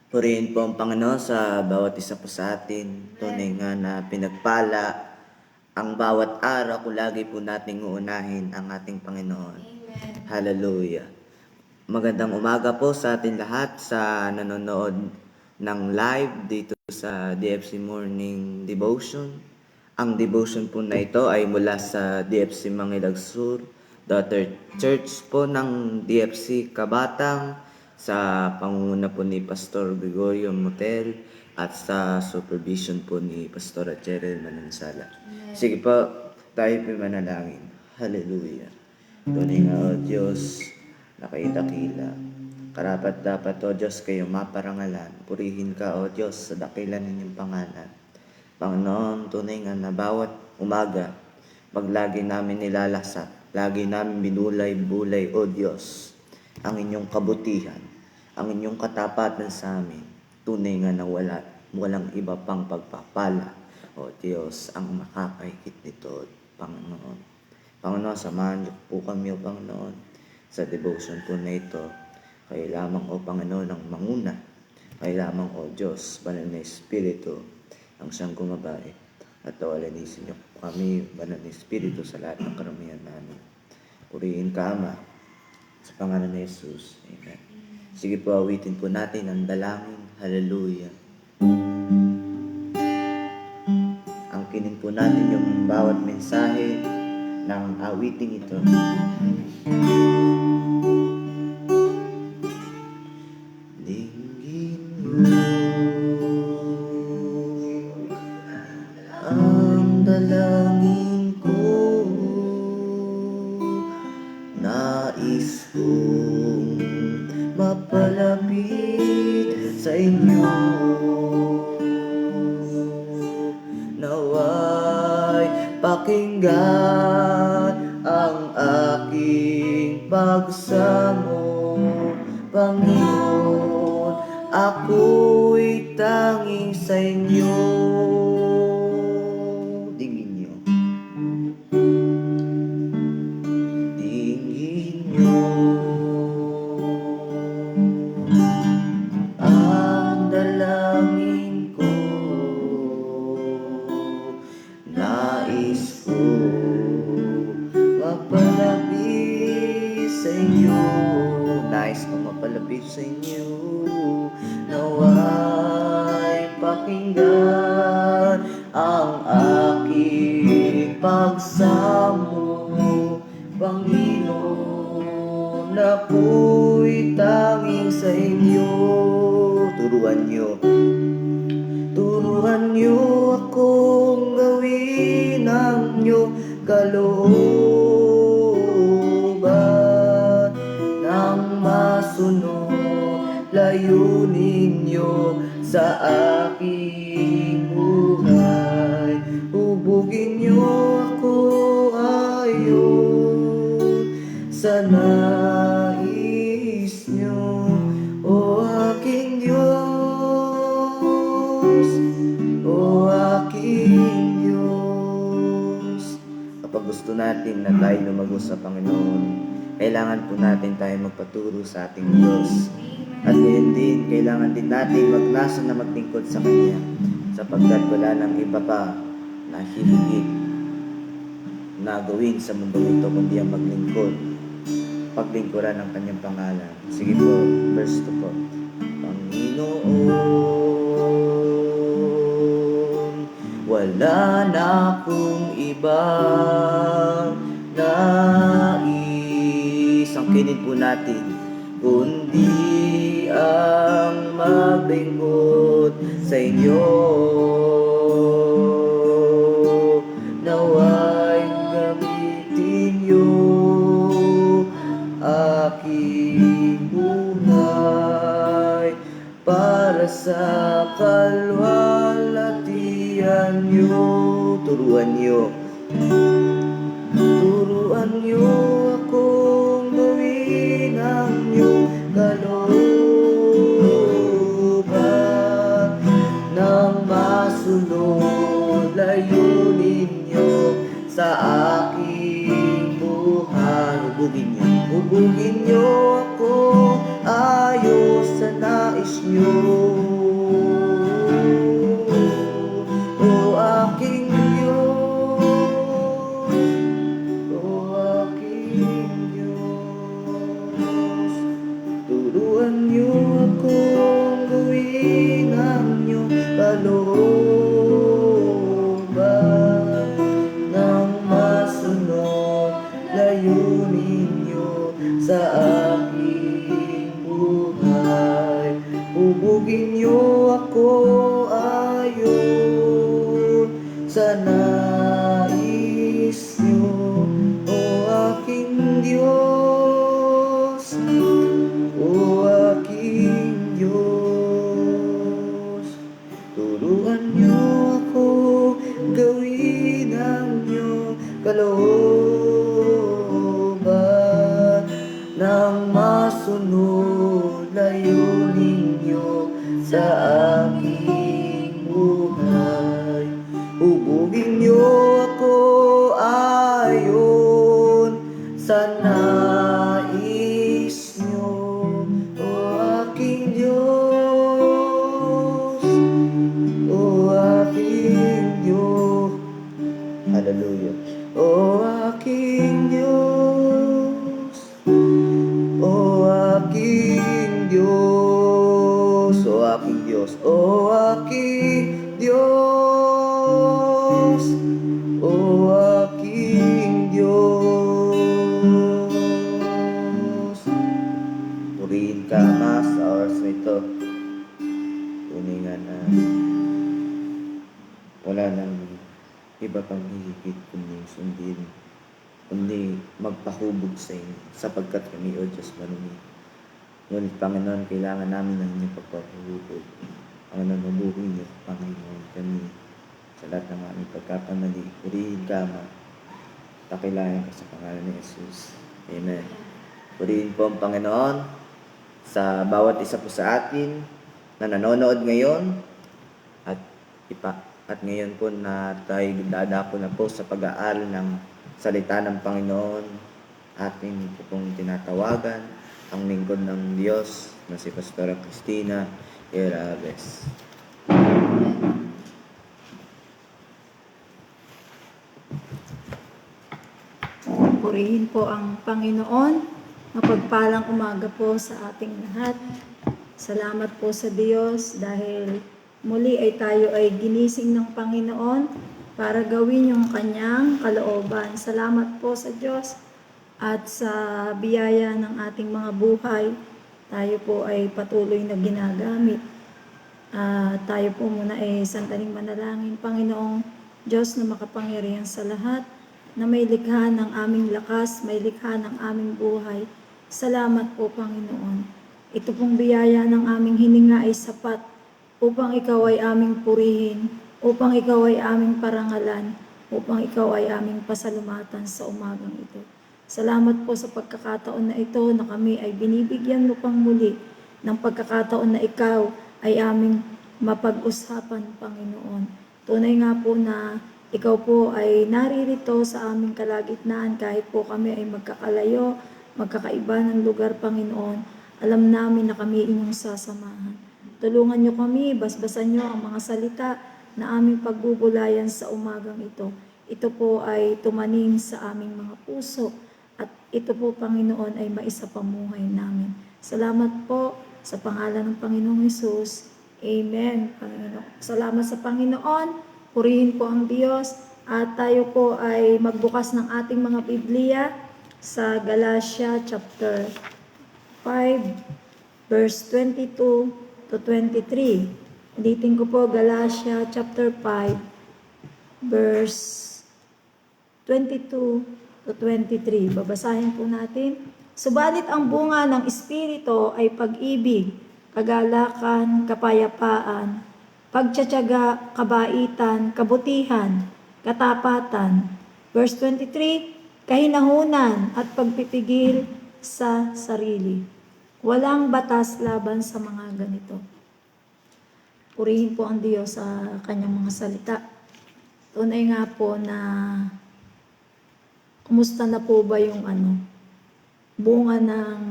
Purihin po ang Panginoon sa bawat isa po sa atin. Tunay nga na pinagpala ang bawat araw kung lagi po nating uunahin ang ating Panginoon. Amen. Hallelujah. Magandang umaga po sa atin lahat sa nanonood ng live dito sa DFC Morning Devotion. Ang devotion po na ito ay mula sa DFC Mangilag Sur, Daughter Church po ng DFC Kabatang, sa pangunguna po ni Pastor Gregorio Motel at sa supervision po ni Pastor Cheryl Manansala. Sige po, tayo po manalangin. Hallelujah. Tunay nga o Diyos, nakaidakila. Karapat dapat o Diyos kayo maparangalan. Purihin ka o Diyos sa dakilan ninyong pangalan. Panginoon, tunay nga na bawat umaga, paglagi namin nilalasat, lagi namin binulay-bulay o Diyos, ang inyong kabutihan, ang inyong katapatan sa amin. Tunay nga na walang iba pang pagpapala, o Diyos, ang makakahigit nito, Panginoon. Panginoon, samahan niyo po kami, o Panginoon, sa devotion po na ito. Kayo lamang, o Panginoon, ang manguna. Kayo lamang, o Diyos, banal na Espiritu, ang siyang gumabay. At tawalanisin niyo po kami, banal na Espiritu, sa lahat ng karamihan namin. Purihin ka, Ama, sa pangalan ni Jesus. Amen. Sige po, awitin po natin ang dalangin. Hallelujah. Angkinin po natin yung bawat mensahe ng awiting ito. Dinggin mo ang dalangin ko, nais kong mapalapit sa inyo. Naway pakinggan ang aking pagsamo, Panginoon, ako'y tanging sa inyo. Dingin niyo. Dingin niyo ang dalangin ko, nais ko mapalapit sa inyo. Nais ko mapalapit sa inyo. Naway pakinggan ang aking pagsamo, Panginoon, ako'y tanging sa inyo. turuan niyo. Turuan niyo akong gawin ang inyong kalooban nang masunod layunin niyo sa aking buhay. Hubugin niyo ako ayon sa nais niyo, o aking Diyos, o aking Diyos. Kapag gusto natin na tayo lumago sa Panginoon, kailangan po natin tayo magpaturo sa ating Diyos. At ngayon din, kailangan din natin magnasa na maglingkod sa Kanya, sapagkat wala nang iba pa na hihigit na gawin sa mundo ito kundi ang maglingkod, paglingkuran ng Kanyang pangalan. Sige po, verse 2 po. Panginoon, wala na akong ibang nais. Angkinin po natin, kundi ang maglingkod sa inyo. Nawa'y gamitin niyo aking buhay para sa kalwalhatian niyo. Turuan niyo akong gawin ang inyong kalooban nang masunod layunin niyo sa aking buhay. Hubugin niyo ako ayon sa nais niyo, o aking Diyos, o aking Diyos. Turuan niyo akong gawin ang inyong kalooban nang masunod layunin niyo sa aking buhay. Hubugin niyo ako ayon sa nais niyo, o aking Diyos, o aking Diyos. Turuan niyo ako gawin ang inyong kalooban nang masunod layunin niyo sa aking buhay. Hubugin niyo ako ayon sa nais niyo, o aking Diyos, o aking Diyos. Hallelujah. O aking Diyos, o aking Diyos, o aking Diyos, o aking Diyos, o aking Diyos. Purihin ka, Ama, sa oras na ito. Tunay nga na wala nang iba pang hihigit kundi sundin, kundi magpahubog sa inyo, sapagkat kami, O Diyos, marumi. Ngunit, Panginoon, kailangan namin ng inyong pagpapahubog. Panginoon, mabuhay niyo, Panginoon, kami sa lahat ng aming pagkakamali. Purihin ka, Ama. Takilayan ka sa pangalan ni Jesus. Amen. Purihin po ang Panginoon sa bawat isa po sa atin na nanonood ngayon at ngayon po na tayo dadako na po sa pag-aaral ng salita ng Panginoon. Ating po pong tinatawagan ang lingkod ng Diyos na si Pastora Cristina Eraves. Purihin po ang Panginoon. Mapagpalang umaga po sa ating lahat. Salamat po sa Diyos dahil muli ay tayo ay ginising ng Panginoon para gawin yung kanyang kalooban. Salamat po sa Diyos at sa biyaya ng ating mga buhay. Tayo po ay patuloy na ginagamit Tayo po muna ay sandaling manalangin. Panginoong Diyos na makapangyarihan sa lahat, na may likha ng aming lakas, may likha ng aming buhay. Salamat po, Panginoon. Ito pong biyaya ng aming hininga ay sapat upang ikaw ay aming purihin, upang ikaw ay aming parangalan, upang ikaw ay aming pasalamatan sa umagang ito. Salamat po sa pagkakataon na ito na kami ay binibigyan mo pang muli ng pagkakataon na ikaw ay aming mapag-usapan, Panginoon. Tunay nga po na ikaw po ay naririto sa aming kalagitnaan kahit po kami ay magkakalayo, magkakaiba ng lugar, Panginoon. Alam namin na kami inyong sasamahan. Tulungan niyo kami, basbasan niyo ang mga salita na aming pagbubulayan sa umagang ito. Ito po ay tumanim sa aming mga puso at ito po, Panginoon, ay maisapamuhay namin. Salamat po sa pangalan ng Panginoong Hesus. Amen, Panginoon. Salamat sa Panginoon. Purihin po ang Diyos. At tayo po ay magbukas ng ating mga Biblia sa Galatia chapter 5, verse 22 to 23. Ulitin ko po, Galatia chapter 5, verse 22 to 23. Babasahin po natin. Subalit ang bunga ng Espiritu ay pag-ibig, kagalakan, kapayapaan, pagtsatsaga, kabaitan, kabutihan, katapatan. Verse 23, kahinahunan at pagpipigil sa sarili. Walang batas laban sa mga ganito. Purihin po ang Diyos sa kanyang mga salita. Tunay nga po na kumusta na po ba yung bunga ng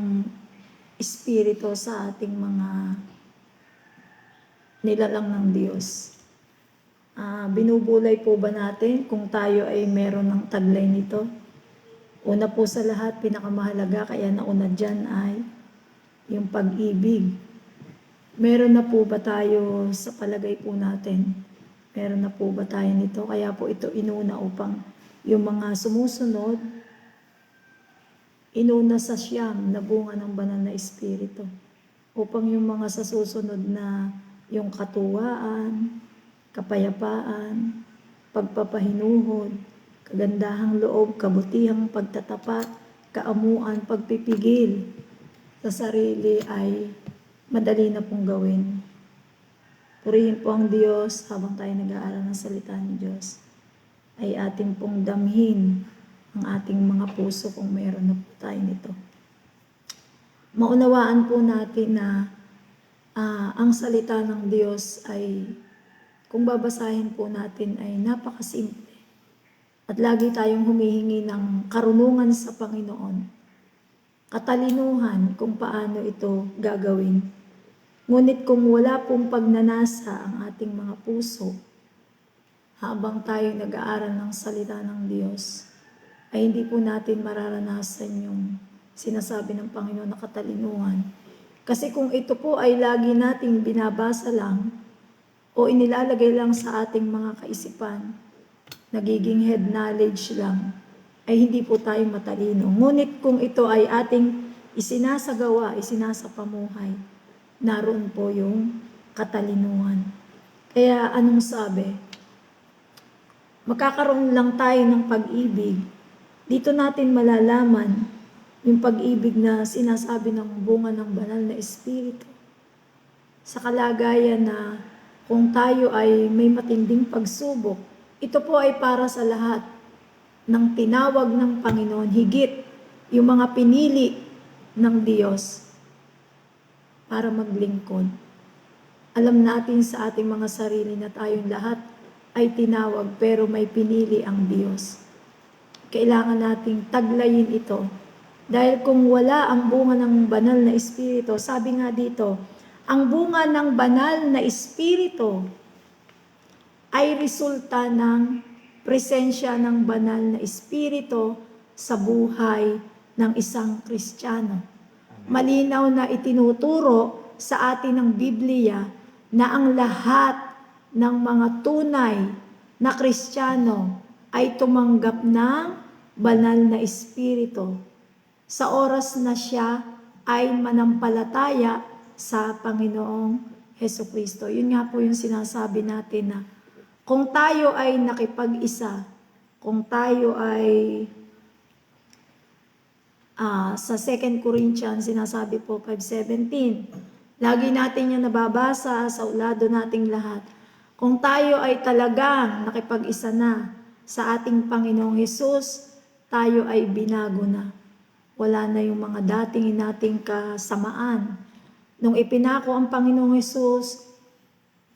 Espiritu sa ating mga nilalang ng Diyos. Binubulay po ba natin kung tayo ay meron ng taglay nito? Una po sa lahat, pinakamahalaga, kaya nauna dyan ay yung pag-ibig. Meron na po ba tayo sa palagay po natin? Meron na po ba tayo nito? Kaya po ito inuna upang yung mga sumusunod, inuna sa siyam na bunga ng banal na Espiritu. Upang yung mga sa susunod na yung katuwaan, kapayapaan, pagpapahinuhod, kagandahang loob, kabutihang pagtatapat, kaamuan, pagpipigil sa sarili ay madali na pong gawin. Purihin po ang Diyos habang tayo nag-aaral ng salita ng Diyos. Ay ating pong damhin ang ating mga puso kung mayroon na po tayo nito. Maunawaan po natin na ang salita ng Diyos ay, kung babasahin po natin, ay napakasimple. At lagi tayong humihingi ng karunungan sa Panginoon, katalinuhan kung paano ito gagawin. Ngunit kung wala pong pagnanasa ang ating mga puso, habang tayo nag-aaral ng salita ng Diyos, ay hindi po natin mararanasan yung sinasabi ng Panginoon na katalinuhan. Kasi kung ito po ay lagi nating binabasa lang o inilalagay lang sa ating mga kaisipan, nagiging head knowledge lang, ay hindi po tayo matalino. Ngunit kung ito ay ating isinasagawa, isinasapamuhay, naroon po yung katalinuhan. Kaya anong sabi? Magkakaroon lang tayo ng pag-ibig. Dito natin malalaman yung pag-ibig na sinasabi ng bunga ng banal na Espiritu. Sa kalagayan na kung tayo ay may matinding pagsubok, ito po ay para sa lahat ng tinawag ng Panginoon, higit yung mga pinili ng Diyos para maglingkod. Alam natin sa ating mga sarili na tayong lahat ay tinawag pero may pinili ang Diyos. Kailangan nating taglayin ito. Dahil kung wala ang bunga ng banal na Espiritu, sabi nga dito, ang bunga ng banal na Espiritu ay resulta ng presensya ng banal na Espiritu sa buhay ng isang Kristiyano. Malinaw na itinuturo sa atin ng Biblia na ang lahat ng mga tunay na Kristiyano ay tumanggap ng banal na Espiritu sa oras na siya ay manampalataya sa Panginoong Heso Kristo. Yun nga po yung sinasabi natin na kung tayo ay nakipag-isa, kung tayo ay sa 2 Corinthians, sinasabi po 5:17, lagi natin yung nababasa sa ulado nating lahat. Kung tayo ay talagang nakipag-isa na sa ating Panginoong Hesus, tayo ay binago na. Wala na yung mga dating nating kasamaan. Nung ipinako ang Panginoong Hesus,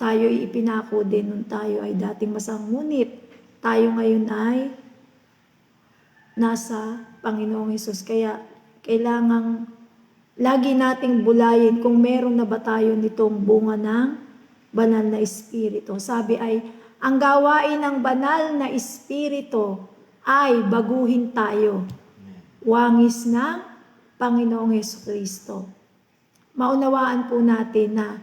tayo ay ipinako din nung tayo ay dating masamang. Ngunit tayo ngayon ay nasa Panginoong Hesus. Kaya kailangang lagi nating bulayin kung meron na ba tayo nitong bunga ng banal na Espiritu. Sabi ay, ang gawain ng banal na Espiritu ay baguhin tayo. Wangis ng Panginoong Hesukristo. Maunawaan po natin na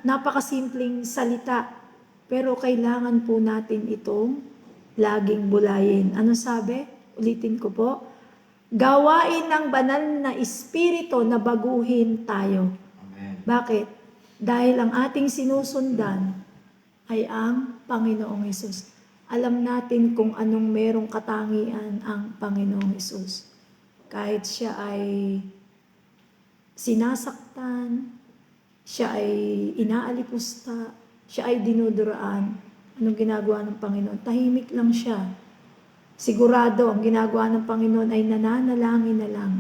napakasimpleng salita, pero kailangan po natin itong laging bulayin. Ano sabi? Ulitin ko po. Gawain ng banal na Espiritu na baguhin tayo. Amen. Bakit? Dahil ang ating sinusundan ay ang Panginoong Hesus. Alam natin kung anong merong katangian ang Panginoong Hesus. Kahit siya ay sinasaktan, siya ay inaalipusta, siya ay dinuduraan, anong ginagawa ng Panginoon? Tahimik lang siya. Sigurado, ang ginagawa ng Panginoon ay nananalangin na lang.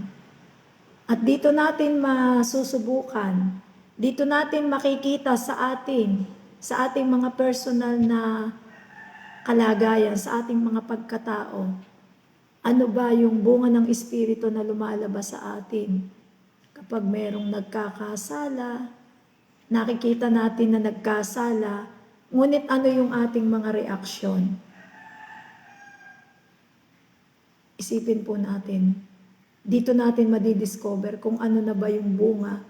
At dito natin masusubukan, dito natin makikita sa ating mga personal na kalagayan, sa ating mga pagkatao, ano ba yung bunga ng Espiritu na lumalabas sa atin? Kapag merong nagkakasala, nakikita natin na nagkasala, ngunit ano yung ating mga reaksyon? Isipin po natin, dito natin madidiscover kung ano na ba yung bunga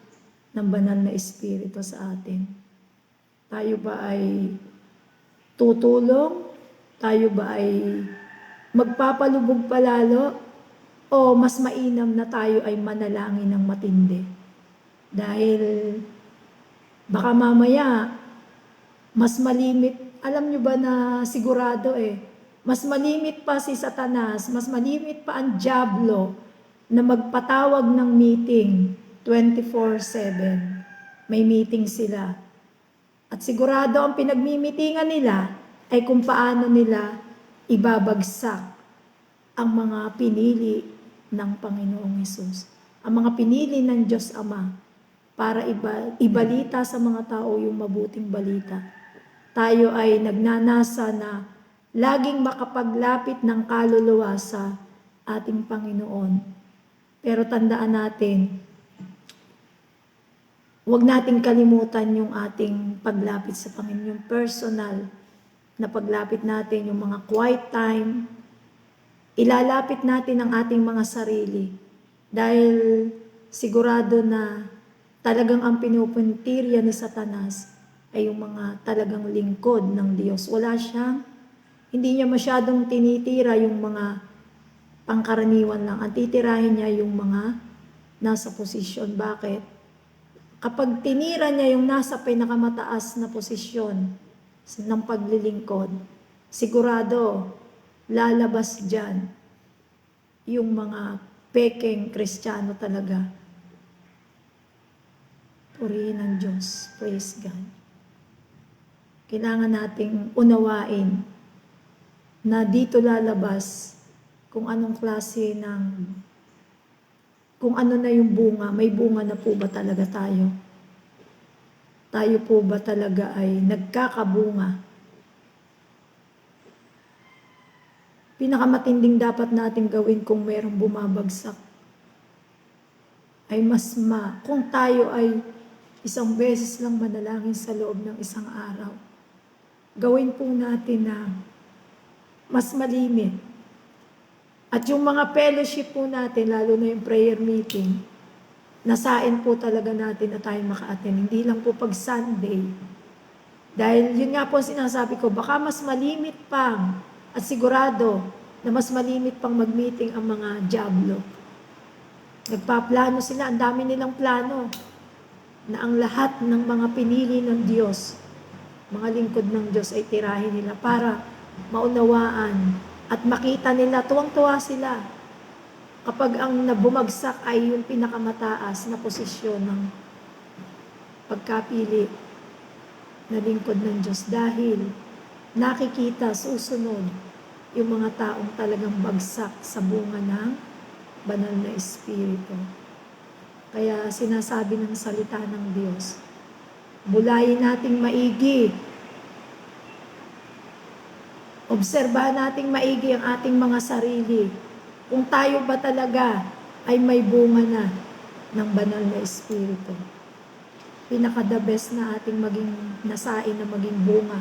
ng banal na Espiritu sa atin. Tayo ba ay tutulong? Tayo ba ay magpapalubog palalo? O mas mainam na tayo ay manalangin ng matindi? Dahil baka mamaya, mas malimit, alam nyo ba na sigurado mas malimit pa si Satanas, mas malimit pa ang dyablo na magpatawag ng meeting 24/7. May meeting sila. At sigurado ang pinagmimitingan nila ay kung paano nila ibabagsak ang mga pinili ng Panginoong Hesus. Ang mga pinili ng Diyos Ama para ibalita sa mga tao yung mabuting balita. Tayo ay nagnanasa na laging makapaglapit ng kaluluwa sa ating Panginoon. Pero tandaan natin, huwag nating kalimutan yung ating paglapit sa Panginoon, yung personal na paglapit natin, yung mga quiet time. Ilalapit natin ang ating mga sarili dahil sigurado na talagang ang pinupuntirya ni Satanas ay yung mga talagang lingkod ng Diyos. Hindi niya masyadong tinitira yung mga pangkaraniwan lang. Ang titirahin niya yung mga nasa posisyon. Bakit? Kapag tinira niya yung nasa pinakamataas na posisyon ng paglilingkod, sigurado lalabas dyan yung mga pekeng Kristiyano talaga. Purihin ang Diyos. Praise God. Kailangan nating unawain na dito lalabas kung anong klase kung ano na yung bunga. May bunga na po ba talaga tayo? Tayo po ba talaga ay nagkakabunga? Pinakamatinding dapat natin gawin kung merong bumabagsak ay kung tayo ay isang beses lang manalangin sa loob ng isang araw, gawin po natin na mas malimit. At yung mga fellowship po natin, lalo na yung prayer meeting, nasain po talaga natin na tayo maka-attend. Hindi lang po pag Sunday. Dahil yun nga po sinasabi ko, baka mas malimit pang, at sigurado na mas malimit pang mag-meeting ang mga dyablo. Nagpaplano sila, ang dami nilang plano. na ang lahat ng mga pinili ng Diyos, mga lingkod ng Diyos ay tirahin nila para maunawaan at makita nila, tuwang-tuwa sila kapag ang nabumagsak ay yung pinakamataas na posisyon ng pagkapili na lingkod ng Diyos dahil nakikita susunod yung mga taong talagang bagsak sa bunga ng banal na Espiritu. Kaya sinasabi ng salita ng Diyos, bulayin nating maigi, obserbahan nating maigi ang ating mga sarili, kung tayo ba talaga ay may bunga na ng banal na Espiritu. Pinaka-the best na ating maging nasain na maging bunga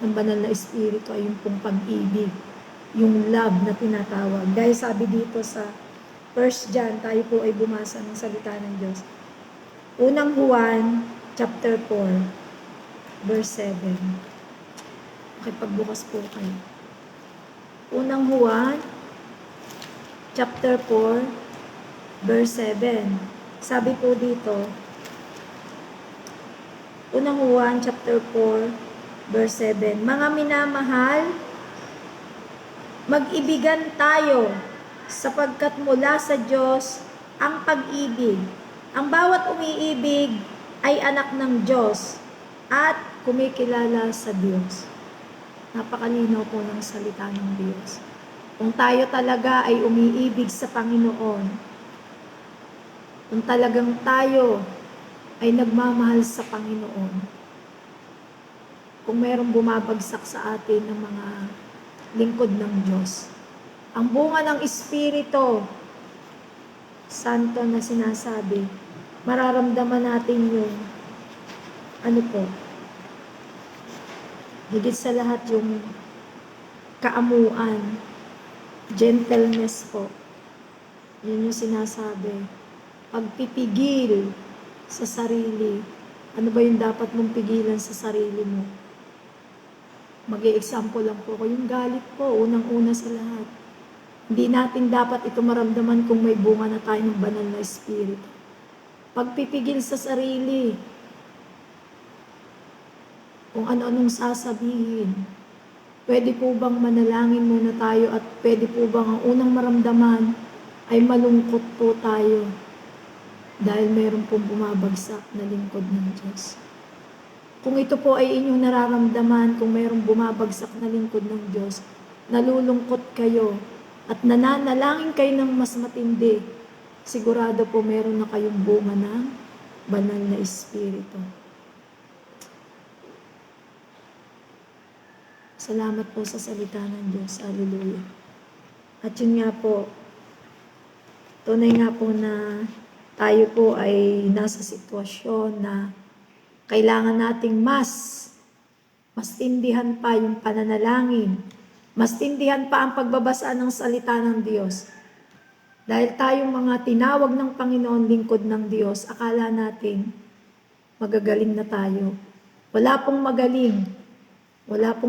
ng banal na Espiritu ay yung pong pag-ibig, yung love na tinatawag. Dahil sabi dito sa 1 John, tayo po ay bumasa ng salita ng Diyos. Unang Juan, chapter 4, verse 7. Makipagbukas po kayo. Unang Juan, chapter 4, verse 7. Sabi po dito, Unang Juan, chapter 4, verse 7. Mga minamahal, mag-ibigan tayo, sapagkat mula sa Diyos ang pag-ibig. Ang bawat umiibig ay anak ng Diyos at kumikilala sa Diyos. Napakalinaw po ng salita ng Diyos. Kung tayo talaga ay umiibig sa Panginoon, kung talagang tayo ay nagmamahal sa Panginoon, kung mayroong bumabagsak sa atin ng mga lingkod ng Diyos, ang bunga ng Espiritu Santo na sinasabi, mararamdaman natin yung higit sa lahat yung kaamuan, gentleness po. Yun yung sinasabi. Pagpipigil sa sarili. Ano ba yung dapat mong pigilan sa sarili mo? Mag-i-example lang po ko. Yung galit po, unang-una sa lahat. Hindi natin dapat ito maramdaman kung may bunga na tayo ng banal na Espiritu. Pagpipigil sa sarili. Kung ano-anong sasabihin. Pwede po bang manalangin muna tayo at pwede po bang ang unang maramdaman ay malungkot po tayo dahil meron pong bumabagsak na lingkod ng Diyos. Kung ito po ay inyong nararamdaman, kung mayroong bumabagsak na lingkod ng Diyos, nalulungkot kayo, at nananalangin kayo ng mas matindi, sigurado po meron na kayong bunga ng banal na Espiritu. Salamat po sa salita ng Diyos. Hallelujah. At yun nga po, tunay nga po na tayo po ay nasa sitwasyon na kailangan nating mas tindihan pa yung pananalangin, mas tindihan pa ang pagbabasa ng salita ng Diyos. Dahil tayong mga tinawag ng Panginoon, lingkod ng Diyos, akala natin magagaling na tayo. Wala pong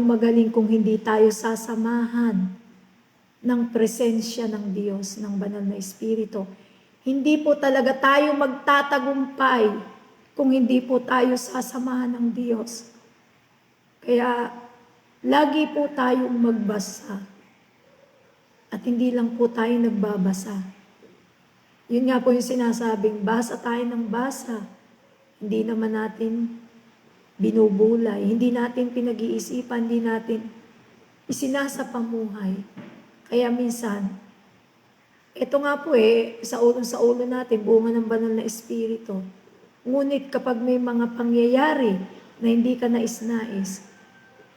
magaling kung hindi tayo sasamahan ng presensya ng Diyos, ng banal na Espiritu. Hindi po talaga tayo magtatagumpay kung hindi po tayo sasamahan ng Diyos. Kaya, lagi po tayong magbasa. At hindi lang po tayo nagbabasa. Yun nga po yung sinasabing, basa tayo ng basa. Hindi naman natin binubulay, hindi natin pinag-iisipan, hindi natin isinasapamuhay. Kaya minsan, ito nga po sa ulo natin, bunga ng banal na Espiritu. Ngunit kapag may mga pangyayari na hindi ka nais-nais,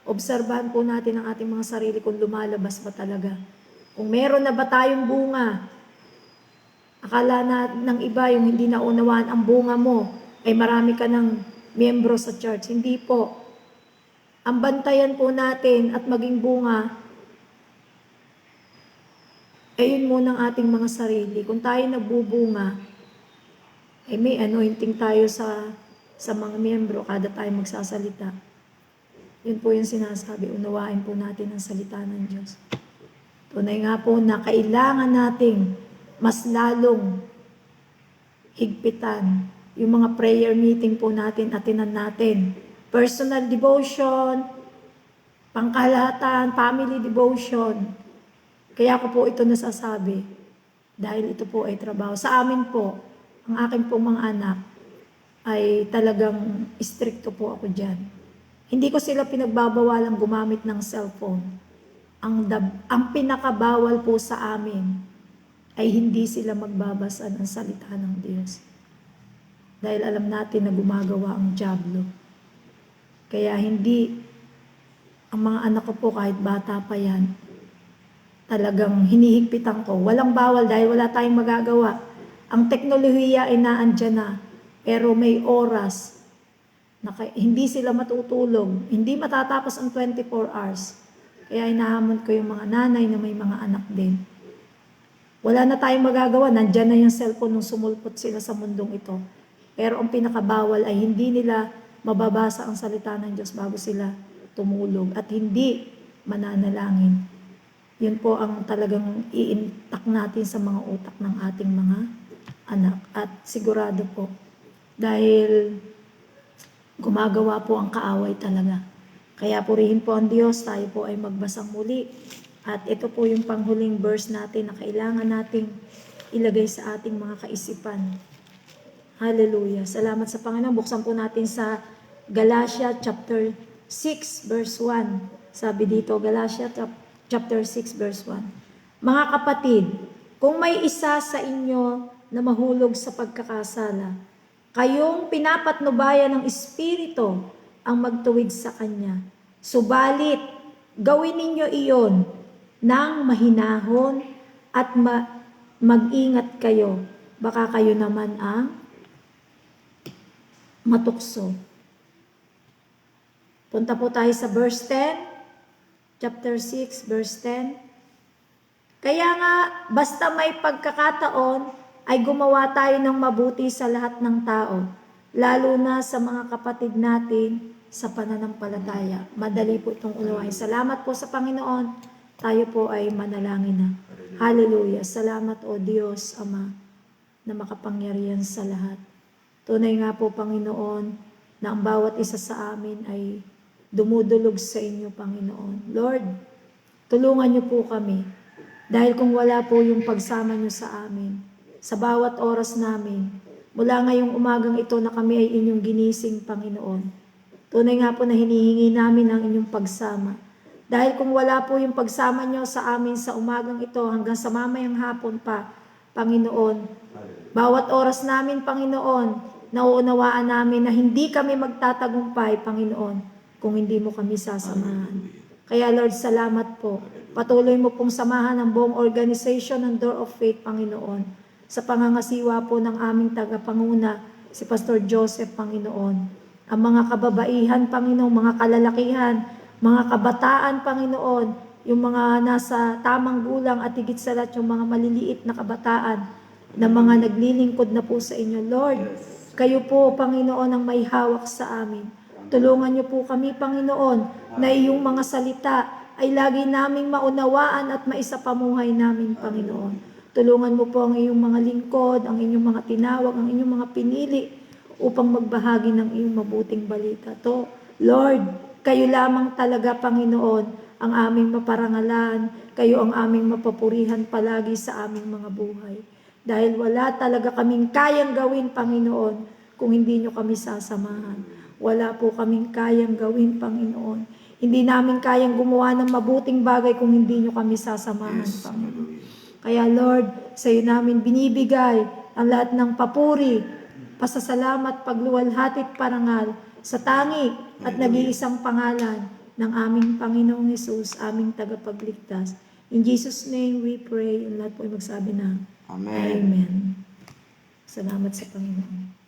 obserbahan po natin ang ating mga sarili kung lumalabas ba talaga. Kung meron na ba tayong bunga, akala na ng iba yung hindi naunawaan ang bunga mo, ay marami ka ng miyembro sa church. Hindi po. Ang bantayan po natin at maging bunga, ayun muna ang ating mga sarili. Kung tayo nagbubunga, may anointing tayo sa mga miyembro kada tayo magsasalita. Yun po yung sinasabi, unawain po natin ang salita ng Diyos. Tunay nga po na kailangan nating mas lalong higpitan yung mga prayer meeting po natin, atinan natin. Personal devotion, pangkalahatan, family devotion. Kaya ko po ito nasasabi dahil ito po ay trabaho. Sa amin po, ang aking pong mga anak ay talagang stricto po ako dyan. Hindi ko sila pinagbabawalang gumamit ng cellphone. Ang pinakabawal po sa amin ay hindi sila magbabasa ng salita ng Diyos. Dahil alam natin na gumagawa ang dyablo. Kaya hindi, ang mga anak ko po kahit bata pa yan, talagang hinihigpitan ko. Walang bawal dahil wala tayong magagawa. Ang teknolohiya ay naandyan na, pero may oras na hindi sila matutulog, hindi matatapos ang 24 hours. Kaya inahamon ko yung mga nanay na may mga anak din. Wala na tayong magagawa, nandyan na yung cellphone nung sumulpot sila sa mundong ito. Pero ang pinakabawal ay hindi nila mababasa ang salita ng Diyos bago sila tumulog at hindi mananalangin. Yun po ang talagang i-intak natin sa mga utak ng ating mga anak. At sigurado po, dahil gumagawa po ang kaaway talaga. Kaya purihin po ang Diyos, tayo po ay magbasang muli. At ito po yung panghuling verse natin na kailangan nating ilagay sa ating mga kaisipan. Hallelujah. Salamat sa Panginoon. Buksan po natin sa Galatia chapter 6 verse 1. Sabi dito, Galatia chapter 6 verse 1. Mga kapatid, kung may isa sa inyo na mahulog sa pagkakasala, kayong pinapatnubayan ng Espiritu ang magtuwid sa Kanya. Subalit, gawin ninyo iyon ng mahinahon at mag-ingat kayo. Baka kayo naman ang matukso. Punta po tayo sa verse 10, chapter 6, verse 10. Kaya nga, basta may pagkakataon, ay gumawa tayo ng mabuti sa lahat ng tao, lalo na sa mga kapatid natin sa pananampalataya. Madali po itong unawain. Salamat po sa Panginoon. Tayo po ay manalangin na. Hallelujah. Salamat o Diyos, Ama, na makapangyarihan sa lahat. Tunay nga po, Panginoon, na ang bawat isa sa amin ay dumudulog sa inyo, Panginoon. Lord, tulungan niyo po kami. Dahil kung wala po yung pagsama niyo sa amin, sa bawat oras namin, mula ngayong umagang ito na kami ay inyong ginising, Panginoon. Tunay nga po na hinihingi namin ang inyong pagsama. Dahil kung wala po yung pagsama niyo sa amin sa umagang ito hanggang sa mamayang hapon pa, Panginoon, bawat oras namin, Panginoon, nauunawaan namin na hindi kami magtatagumpay, Panginoon, kung hindi mo kami sasamahan. Kaya Lord, salamat po. Patuloy mo pong samahan ang buong organization ng Door of Faith, Panginoon, sa pangangasiwa po ng aming tagapanguna, si Pastor Joseph, Panginoon. Ang mga kababaihan, Panginoon, mga kalalakihan, mga kabataan, Panginoon, yung mga nasa tamang gulang at higit sa lahat yung mga maliliit na kabataan na mga naglilingkod na po sa inyo. Lord, kayo po, Panginoon, ang may hawak sa amin. Tulungan niyo po kami, Panginoon, na iyong mga salita ay lagi naming maunawaan at maisapamuhay namin, Panginoon. Tulungan mo po ang iyong mga lingkod, ang inyong mga tinawag, ang inyong mga pinili upang magbahagi ng iyong mabuting balita. Lord, kayo lamang talaga, Panginoon, ang aming maparangalan, kayo ang aming mapapurihan palagi sa aming mga buhay. Dahil wala talaga kaming kayang gawin, Panginoon, kung hindi nyo kami sasamahan. Wala po kaming kayang gawin, Panginoon. Hindi namin kayang gumawa ng mabuting bagay kung hindi nyo kami sasamahan, Panginoon. Kaya Lord, sa iyo namin binibigay ang lahat ng papuri, pasasalamat, pagluwalhati at parangal sa tangi at nag-iisang pangalan ng aming Panginoong Hesus, aming tagapagligtas. In Jesus' name we pray. Ang lahat po ay magsabi na, Amen. Amen. Salamat sa Panginoon.